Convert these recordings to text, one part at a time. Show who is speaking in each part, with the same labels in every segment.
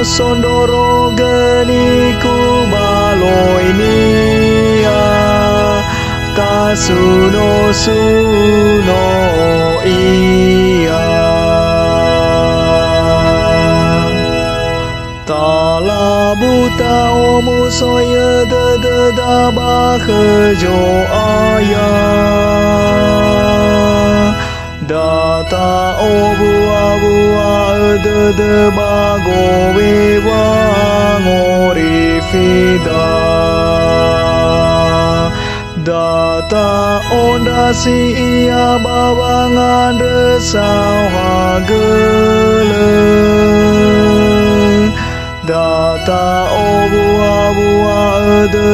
Speaker 1: sondoro geni ku baloi nia tasuno suno ia tala buta omu soya de dabah jo ayah data obua de bago wewa ngorifida data onda si ia bawangan resau hagele data obua de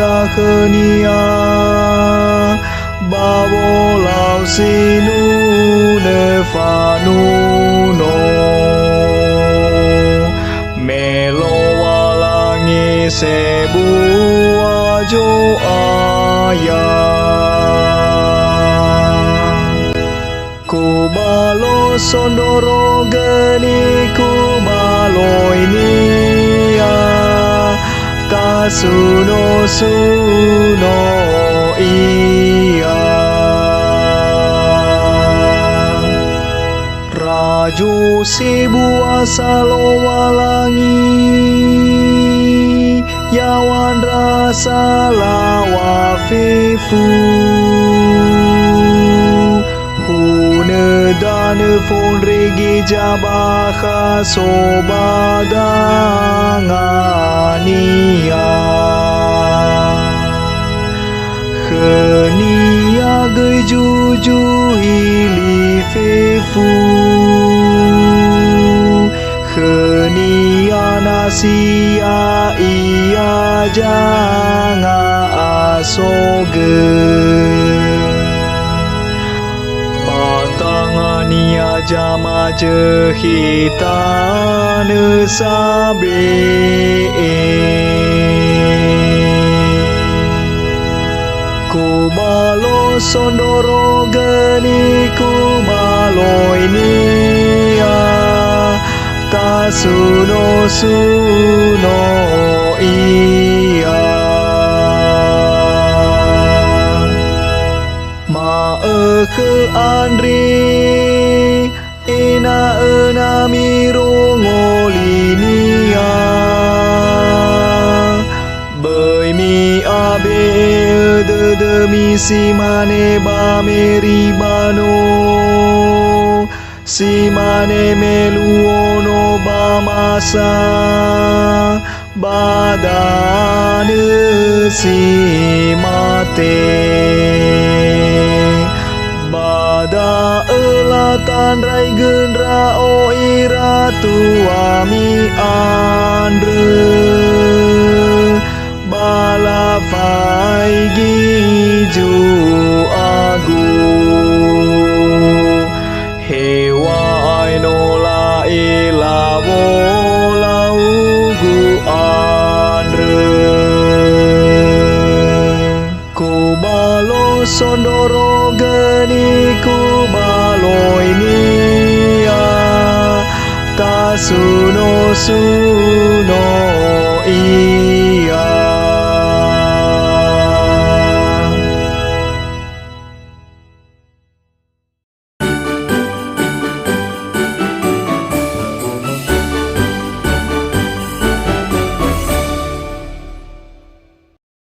Speaker 1: dakhnia bawolau sinu nefanuno melo walangi sebuah jo ayah ku balo sondoro geni ku baloi nia tasuno suno ia raju si buah salo walangi yawan rasa lawafifu hune dane fon regi jabaha sobadangania khenia gei juju hili fefu khenia nasia ia janga asoge patangania jama jehitan sabe ku balo sondoro geni ku baloi nia tasuno suno ia ma ke andri ina miro ngolinia bai mi abe de misi mane ba meri bano si mane meluono ba masa badane si mate bada elatan rai gendra o iratu ami andre bala fai giju agu hewa aino la ila wola ugu andre ku balo sondoro geni ku baloi nia tasuno suno ia